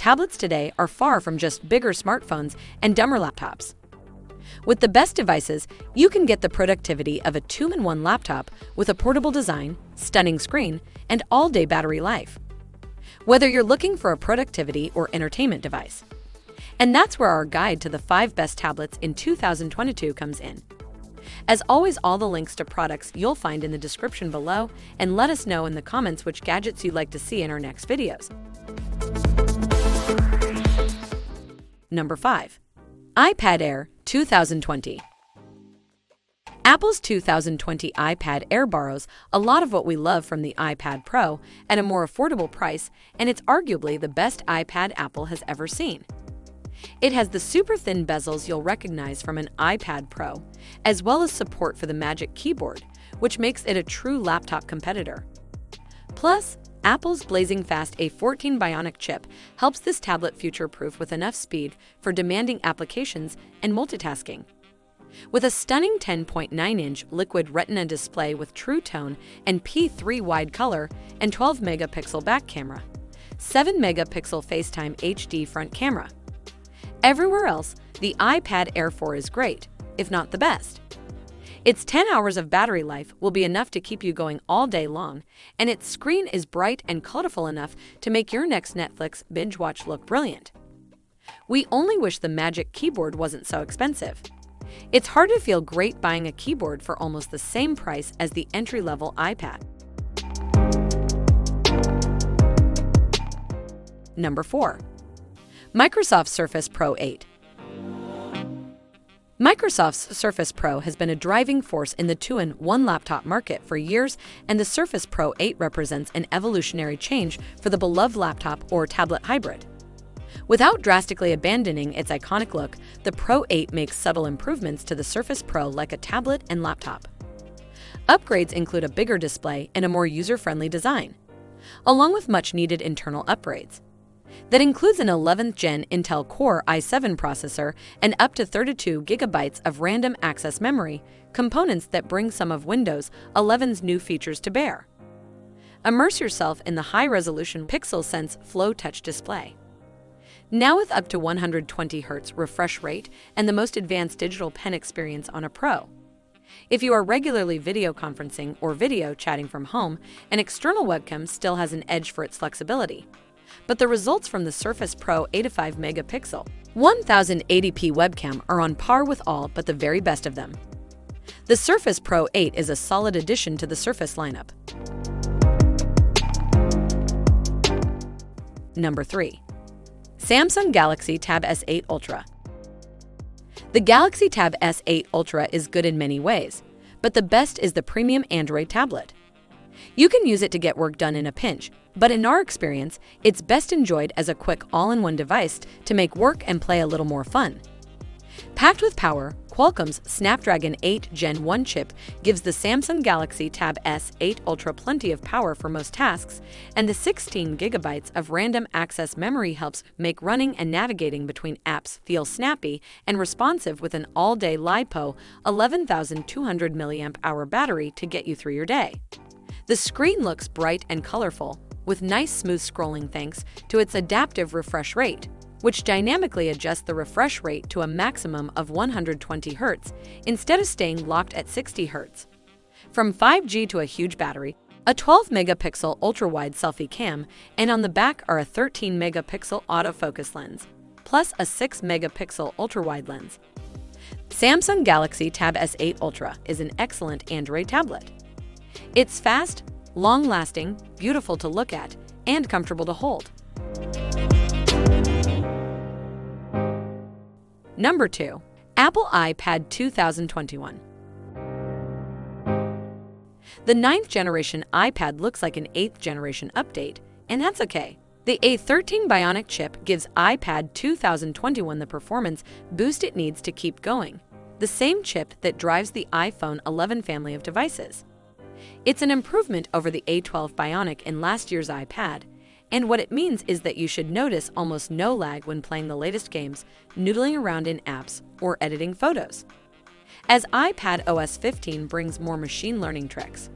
tablets today are far from just bigger smartphones and dumber laptops. With the best devices, you can get the productivity of a two-in-one laptop with a portable design, stunning screen, and all-day battery life. Whether you're looking for a productivity or entertainment device. And that's where our guide to the 5 best tablets in 2022 comes in. As always, all the links to products you'll find in the description below, and let us know in the comments which gadgets you'd like to see in our next videos. Number 5. iPad Air 2020. Apple's 2020 iPad Air borrows a lot of what we love from the iPad Pro at a more affordable price, and it's arguably the best iPad Apple has ever seen. It has the super thin bezels you'll recognize from an iPad Pro, as well as support for the Magic Keyboard, which makes it a true laptop competitor. Plus, Apple's blazing fast A14 Bionic chip helps this tablet future-proof with enough speed for demanding applications and multitasking. With a stunning 10.9-inch liquid retina display with True Tone and P3 wide color and 12-megapixel back camera, 7-megapixel FaceTime HD front camera. Everywhere else, the iPad Air 4 is great, if not the best. Its 10 hours of battery life will be enough to keep you going all day long, and its screen is bright and colorful enough to make your next Netflix binge watch look brilliant. We only wish the Magic Keyboard wasn't so expensive. It's hard to feel great buying a keyboard for almost the same price as the entry-level iPad. Number 4. Microsoft Surface Pro 8. Microsoft's Surface Pro has been a driving force in the two-in-one laptop market for years, and the Surface Pro 8 represents an evolutionary change for the beloved laptop or tablet hybrid. Without drastically abandoning its iconic look, the Pro 8 makes subtle improvements to the Surface Pro like a tablet and laptop. Upgrades include a bigger display and a more user-friendly design, along with much-needed internal upgrades. That includes an 11th Gen Intel Core i7 processor and up to 32 gigabytes of random access memory, components that bring some of Windows 11's new features to bear. Immerse yourself in the high-resolution PixelSense Flow Touch display. Now with up to 120 Hz refresh rate and the most advanced digital pen experience on a Pro. If you are regularly video conferencing or video chatting from home, an external webcam still has an edge for its flexibility. But the results from the Surface Pro 85-megapixel 1080p webcam are on par with all but the very best of them. The Surface Pro 8 is a solid addition to the Surface lineup. Number 3. Samsung Galaxy Tab S8 Ultra. The Galaxy Tab S8 Ultra is good in many ways, but the best is the premium Android tablet. You can use it to get work done in a pinch, but in our experience, it's best enjoyed as a quick all-in-one device to make work and play a little more fun. Packed with power, Qualcomm's Snapdragon 8 Gen 1 chip gives the Samsung Galaxy Tab S8 Ultra plenty of power for most tasks, and the 16 gigabytes of random access memory helps make running and navigating between apps feel snappy and responsive with an all-day LiPo 11,200 mAh battery to get you through your day. The screen looks bright and colorful, with nice smooth scrolling thanks to its adaptive refresh rate, which dynamically adjusts the refresh rate to a maximum of 120 Hz instead of staying locked at 60 Hz. From 5G to a huge battery, a 12-megapixel ultra-wide selfie cam, and on the back are a 13-megapixel autofocus lens, plus a 6-megapixel ultra-wide lens. Samsung Galaxy Tab S8 Ultra is an excellent Android tablet. It's fast, long-lasting, beautiful to look at, and comfortable to hold. Number 2. Apple iPad 2021. The 9th generation iPad looks like an 8th generation update, and that's okay. The A13 Bionic chip gives iPad 2021 the performance boost it needs to keep going, the same chip that drives the iPhone 11 family of devices. It's an improvement over the A12 Bionic in last year's iPad, and what it means is that you should notice almost no lag when playing the latest games, noodling around in apps, or editing photos, as iPad OS 15 brings more machine learning tricks.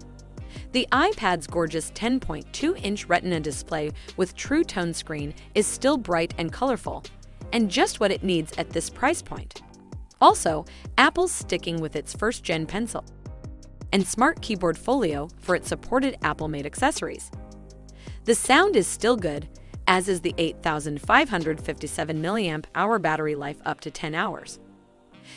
The iPad's gorgeous 10.2-inch Retina display with True Tone screen is still bright and colorful, and just what it needs at this price point. Also, Apple's sticking with its first-gen pencil and Smart Keyboard Folio for its supported Apple-made accessories. The sound is still good, as is the 8,557 mAh battery life up to 10 hours.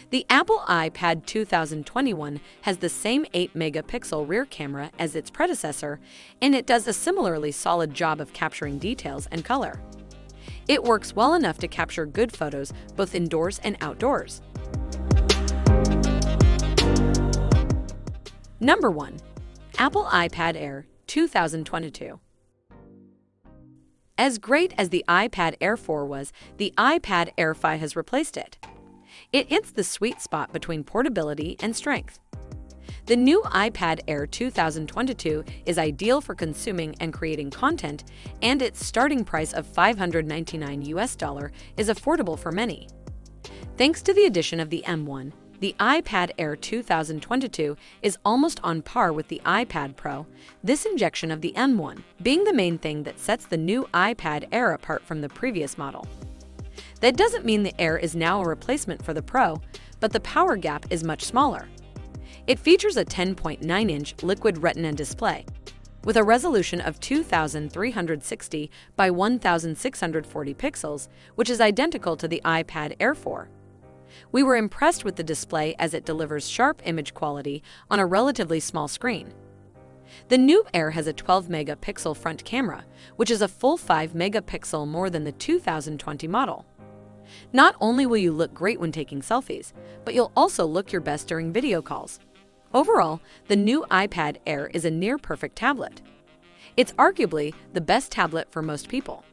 The Apple iPad 2021 has the same 8-megapixel rear camera as its predecessor, and it does a similarly solid job of capturing details and color. It works well enough to capture good photos both indoors and outdoors. Number 1. Apple iPad Air 2022. As great as the iPad Air 4 was, the iPad Air 5 has replaced it. It hits the sweet spot between portability and strength. The new iPad Air 2022 is ideal for consuming and creating content, and its starting price of $599 is affordable for many. Thanks to the addition of the M1, the iPad Air 2022 is almost on par with the iPad Pro, this injection of the M1 being the main thing that sets the new iPad Air apart from the previous model. That doesn't mean the Air is now a replacement for the Pro, but the power gap is much smaller. It features a 10.9-inch Liquid Retina display with a resolution of 2,360 by 1,640 pixels, which is identical to the iPad Air 4. We were impressed with the display as it delivers sharp image quality on a relatively small screen. The new Air has a 12-megapixel front camera, which is a full 5-megapixel more than the 2020 model. Not only will you look great when taking selfies, but you'll also look your best during video calls. Overall, the new iPad Air is a near-perfect tablet. It's arguably the best tablet for most people.